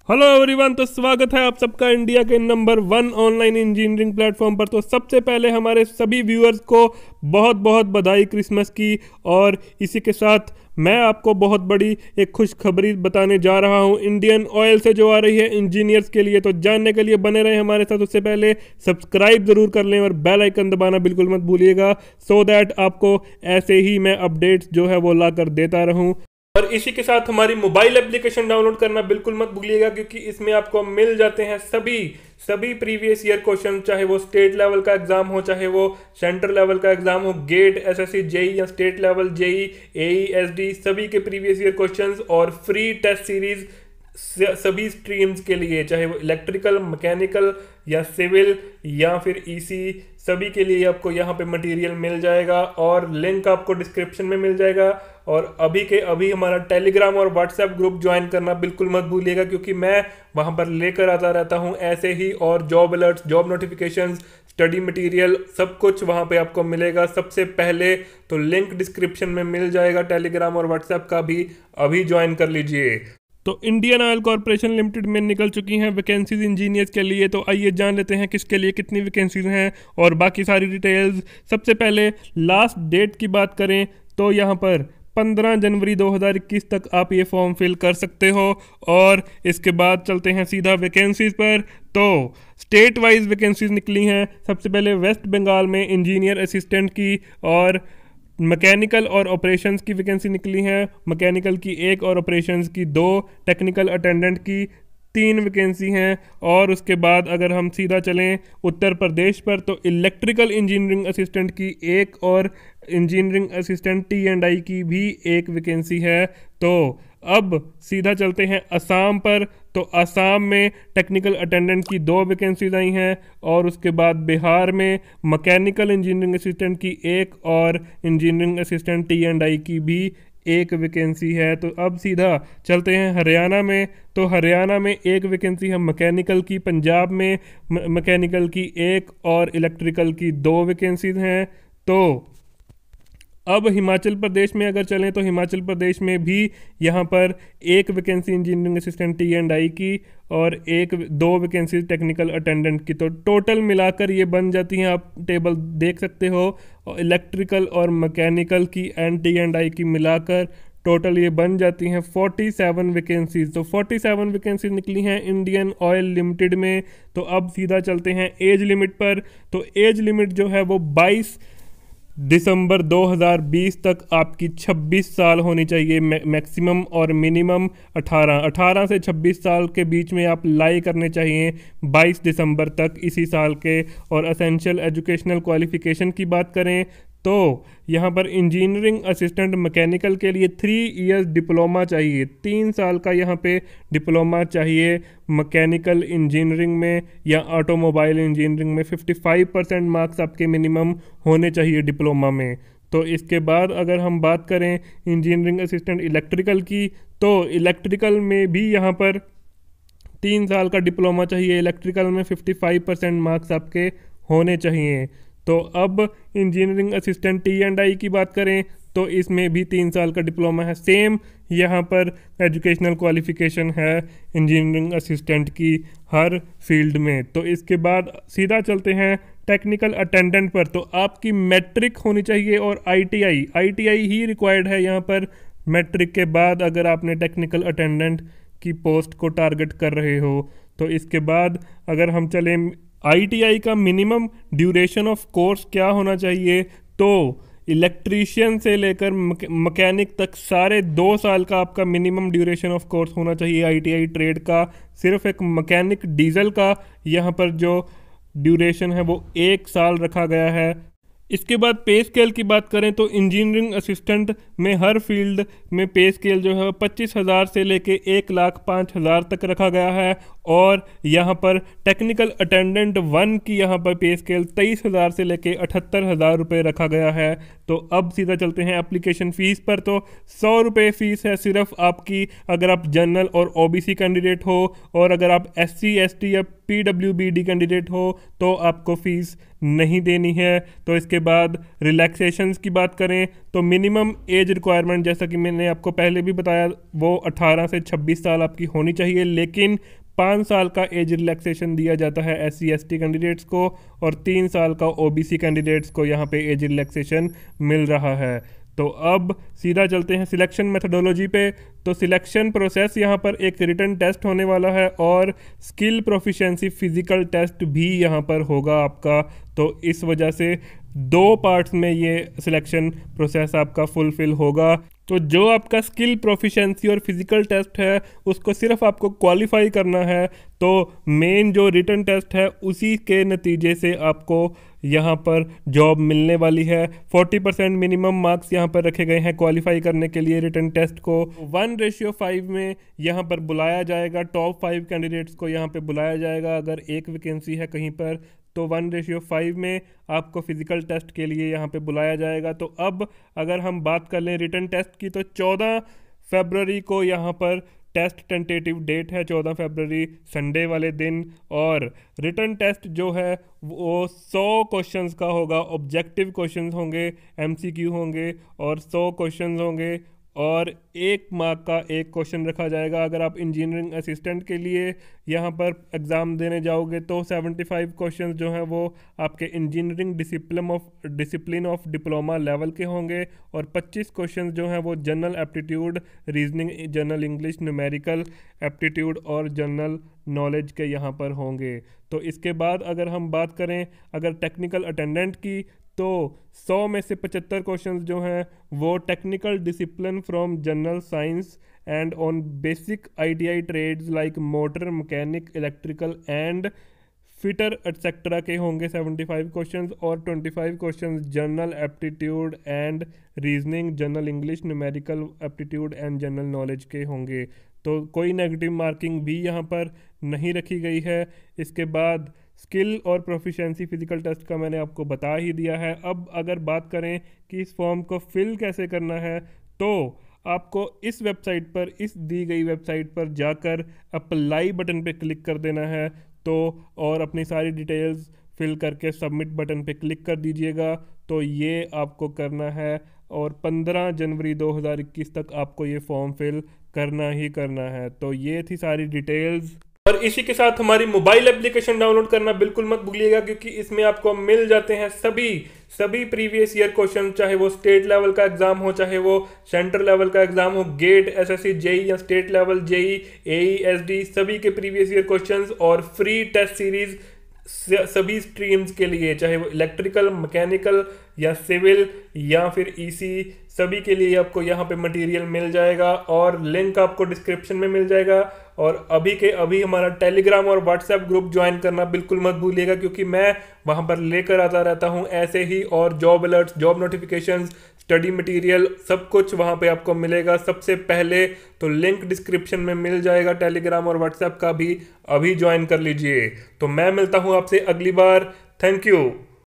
Hello everyone, तो स्वागत है आप सबका इंडिया के नंबर 1 ऑनलाइन इंजीनियरिंग प्लेटफॉर्म पर। तो सबसे पहले हमारे सभी व्यूअर्स को बहुत बहुत बधाई क्रिसमस की। और इसी के साथ मैं आपको बहुत बड़ी एक खुशखबरी बताने जा रहा हूं इंडियन ऑयल से जो आ रही है इंजीनियर्स के लिए। तो जानने के लिए बने रहे हमारे साथ। उससे पहले सब्सक्राइब जरूर कर लें और बेल आइकन दबाना बिल्कुल मत भूलिएगा, सो दैट आपको ऐसे ही मैं अपडेट्स जो है वो ला कर देता रहूं। और इसी के साथ हमारी मोबाइल एप्लीकेशन डाउनलोड करना बिल्कुल मत भूलिएगा, क्योंकि इसमें आपको मिल जाते हैं सभी प्रीवियस ईयर क्वेश्चन, चाहे वो स्टेट लेवल का एग्जाम हो, चाहे वो सेंटर लेवल का एग्जाम हो, गेट, एसएससी, जेई या स्टेट लेवल, जेई, एई, एसडी, सभी के प्रीवियस ईयर क्वेश्चंस और फ्री टेस्ट सीरीज सभी स्ट्रीम्स के लिए, चाहे वो इलेक्ट्रिकल, मैकेनिकल या सिविल या फिर ईसी, सभी के लिए आपको यहाँ पे मटेरियल मिल जाएगा। और लिंक आपको डिस्क्रिप्शन में मिल जाएगा। और अभी के अभी हमारा टेलीग्राम और व्हाट्सएप ग्रुप ज्वाइन करना बिल्कुल मत भूलिएगा, क्योंकि मैं वहाँ पर लेकर आता रहता हूँ ऐसे ही और job alerts, job notifications, study material, सब कुछ वहाँ पे आपको मिलेगा सबसे पहले। तो लिंक डिस्क्रिप्शन में मिल जाएगा टेलीग्राम और व्हाट्सएप का भी, अभी ज्वाइन कर लीजिए। तो इंडियन ऑयल कॉर्पोरेशन लिमिटेड में निकल चुकी हैं वैकेंसीज इंजीनियर्स के लिए। तो आइए जान लेते हैं किसके लिए कितनी वैकेंसीज हैं और बाकी सारी डिटेल्स। सबसे पहले लास्ट डेट की बात करें तो यहाँ पर 15 जनवरी 2021 तक आप ये फॉर्म फिल कर सकते हो। और इसके बाद चलते हैं सीधा वैकेंसीज पर। तो स्टेट वाइज वैकेंसीज निकली हैं। सबसे पहले वेस्ट बंगाल में इंजीनियर असिस्टेंट की और मैकेनिकल और ऑपरेशंस की वैकेंसी निकली है। मैकेनिकल की 1 और ऑपरेशंस की 2, टेक्निकल अटेंडेंट की 3 वैकेंसी हैं। और उसके बाद अगर हम सीधा चलें उत्तर प्रदेश पर, तो इलेक्ट्रिकल इंजीनियरिंग असिस्टेंट की 1 और इंजीनियरिंग असिस्टेंट T&I की भी 1 वैकेंसी है। तो अब सीधा चलते हैं असम पर। तो असम में टेक्निकल अटेंडेंट की 2 वैकेंसीज आई हैं। और उसके बाद बिहार में मैकेनिकल इंजीनियरिंग असिस्टेंट की 1 और इंजीनियरिंग असिस्टेंट T&I की भी 1 वैकेंसी है। तो अब सीधा चलते हैं हरियाणा में। तो हरियाणा में 1 वैकेंसी है मैकेनिकल की, पंजाब में मैकेनिकल की 1 और इलेक्ट्रिकल की 2 वैकेंसीज हैं। तो अब हिमाचल प्रदेश में अगर चलें तो हिमाचल प्रदेश में भी यहाँ पर 1 वैकेंसी इंजीनियरिंग असिस्टेंट T&I की और 2 वैकेंसी टेक्निकल अटेंडेंट की। तो टोटल मिलाकर ये बन जाती हैं, आप टेबल देख सकते हो, इलेक्ट्रिकल और मैकेनिकल की एंड T&I की मिलाकर टोटल ये बन जाती हैं 47 वैकेंसीज। तो 47 वैकेंसीज निकली हैं इंडियन ऑयल लिमिटेड में। तो अब सीधा चलते हैं एज लिमिट पर। तो एज लिमिट जो है वो 22 दिसंबर 2020 तक आपकी 26 साल होनी चाहिए मैक्सिमम, और मिनिमम 18 से 26 साल के बीच में आप लाई करने चाहिए 22 दिसंबर तक इसी साल के। और असेंशियल एजुकेशनल क्वालिफिकेशन की बात करें तो यहाँ पर इंजीनियरिंग असिस्टेंट मैकेनिकल के लिए 3 इयर्स डिप्लोमा चाहिए, 3 साल का यहाँ पे डिप्लोमा चाहिए मैकेनिकल इंजीनियरिंग में या ऑटोमोबाइल इंजीनियरिंग में। 55% मार्क्स आपके मिनिमम होने चाहिए डिप्लोमा में। तो इसके बाद अगर हम बात करें इंजीनियरिंग असिस्टेंट इलेक्ट्रिकल की, तो इलेक्ट्रिकल में भी यहाँ पर 3 साल का डिप्लोमा चाहिए। इलेक्ट्रिकल में 55% मार्क्स आपके होने चाहिए। तो अब इंजीनियरिंग असिस्टेंट T&I की बात करें तो इसमें भी 3 साल का डिप्लोमा है। सेम यहाँ पर एजुकेशनल क्वालिफिकेशन है इंजीनियरिंग असिस्टेंट की हर फील्ड में। तो इसके बाद सीधा चलते हैं टेक्निकल अटेंडेंट पर। तो आपकी मैट्रिक होनी चाहिए और ITI ही रिक्वायर्ड है यहाँ पर। मैट्रिक के बाद अगर आपने टेक्निकल अटेंडेंट की पोस्ट को टारगेट कर रहे हो। तो इसके बाद अगर हम चलें ITI का मिनिमम ड्यूरेशन ऑफ कोर्स क्या होना चाहिए, तो इलेक्ट्रीशियन से लेकर मैकेनिक तक सारे 2 साल का आपका मिनिमम ड्यूरेशन ऑफ कोर्स होना चाहिए ITI ट्रेड का। सिर्फ एक मैकेनिक डीजल का यहाँ पर जो ड्यूरेशन है वो 1 साल रखा गया है। इसके बाद पे स्केल की बात करें तो इंजीनियरिंग असिस्टेंट में हर फील्ड में पे स्केल जो है 25,000 से लेके 1,05,000 तक रखा गया है। और यहाँ पर टेक्निकल अटेंडेंट 1 की यहाँ पर पे स्केल 23,000 से लेके 78,000 रुपये रखा गया है। तो अब सीधा चलते हैं एप्लीकेशन फ़ीस पर। तो 100 रुपये फ़ीस है सिर्फ आपकी, अगर आप जनरल और OBC कैंडिडेट हो। और अगर आप SC ST या PWBD कैंडिडेट हो तो आपको फ़ीस नहीं देनी है। तो इसके बाद रिलैक्सेशंस की बात करें तो मिनिमम एज रिक्वायरमेंट, जैसा कि मैंने आपको पहले भी बताया, वो 18 से 26 साल आपकी होनी चाहिए, लेकिन 5 साल का एज रिलैक्सेशन दिया जाता है SC/ST कैंडिडेट्स को और 3 साल का OBC कैंडिडेट्स को यहाँ पे एज रिलैक्सेशन मिल रहा है। तो अब सीधा चलते हैं सिलेक्शन मेथडोलॉजी पे। तो सिलेक्शन प्रोसेस यहाँ पर एक रिटन टेस्ट होने वाला है और स्किल प्रोफिशिएंसी फिजिकल टेस्ट भी यहाँ पर होगा आपका। तो इस वजह से 2 पार्ट्स में ये सिलेक्शन प्रोसेस आपका फुलफिल होगा। तो जो आपका स्किल प्रोफिशिएंसी और फिजिकल टेस्ट है उसको सिर्फ आपको क्वालिफाई करना है। तो मेन जो रिटन टेस्ट है उसी के नतीजे से आपको यहाँ पर जॉब मिलने वाली है। 40% मिनिमम मार्क्स यहाँ पर रखे गए हैं क्वालिफाई करने के लिए रिटन टेस्ट को। 1:5 में यहाँ पर बुलाया जाएगा, टॉप 5 कैंडिडेट्स को यहाँ पे बुलाया जाएगा। अगर एक वैकेंसी है कहीं पर तो 1:5 में आपको फिजिकल टेस्ट के लिए यहाँ पे बुलाया जाएगा। तो अब अगर हम बात कर लें रिटन टेस्ट की तो 14 फरवरी को यहाँ पर टेस्ट टेंटेटिव डेट है, 14 फरवरी संडे वाले दिन। और रिटन टेस्ट जो है वो 100 क्वेश्चंस का होगा, ऑब्जेक्टिव क्वेश्चंस होंगे, MCQ होंगे और 100 क्वेश्चंस होंगे और 1 मार्क का एक क्वेश्चन रखा जाएगा। अगर आप इंजीनियरिंग असिस्टेंट के लिए यहाँ पर एग्ज़ाम देने जाओगे तो 75 क्वेश्चंस जो हैं वो आपके engineering discipline of diploma level के होंगे और 25 क्वेश्चंस जो हैं वो general aptitude, reasoning, general English, numerical aptitude और जनरल नॉलेज के यहाँ पर होंगे। तो इसके बाद अगर हम बात करें अगर टेक्निकल अटेंडेंट की तो 100 में से 75 क्वेश्चंस जो हैं वो technical discipline from general science and on basic ITI trades like motor, mechanic, electrical and fitter etcetera के होंगे 75 क्वेश्चंस और 25 questions general aptitude and reasoning, general English, numerical aptitude and general knowledge के होंगे। तो कोई नेगेटिव मार्किंग भी यहाँ पर नहीं रखी गई है। इसके बाद स्किल और प्रोफिशिएंसी फिजिकल टेस्ट का मैंने आपको बता ही दिया है। अब अगर बात करें कि इस फॉर्म को फिल कैसे करना है तो आपको इस वेबसाइट पर, इस दी गई वेबसाइट पर जाकर अप्लाई बटन पे क्लिक कर देना है तो और अपनी सारी डिटेल्स फिल करके सबमिट बटन पे क्लिक कर दीजिएगा। तो ये आपको करना है और 15 जनवरी 2021 तक आपको ये फॉर्म फिल करना ही करना है। तो ये थी सारी डिटेल्स। और इसी के साथ हमारी मोबाइल एप्लीकेशन डाउनलोड करना बिल्कुल मत भूलिएगा क्योंकि इसमें आपको मिल जाते हैं सभी प्रीवियस ईयर क्वेश्चन, चाहे वो स्टेट लेवल का एग्जाम हो, चाहे वो सेंटर लेवल का एग्जाम हो, गेट, SSC, JEE या state level JEE, AE, SD, सभी के प्रीवियस ईयर क्वेश्चंस और फ्री टेस्ट सीरीज सभी स्ट्रीम्स के लिए, चाहे वो इलेक्ट्रिकल, मैकेनिकल या सिविल या फिर EC, सभी के लिए आपको यहाँ पे मटेरियल मिल जाएगा और लिंक आपको डिस्क्रिप्शन में मिल जाएगा। और अभी के अभी हमारा टेलीग्राम और व्हाट्सएप ग्रुप ज्वाइन करना बिल्कुल मत भूलिएगा क्योंकि मैं वहाँ पर लेकर आता रहता हूँ ऐसे ही और job alerts, job notifications, study material, सब कुछ वहाँ पे आपको मिलेगा सबसे पहले। तो लिंक डिस्क्रिप्शन में मिल जाएगा टेलीग्राम और व्हाट्सएप का भी, अभी ज्वाइन कर लीजिए। तो मैं मिलता हूँ आपसे अगली बार। Thank you.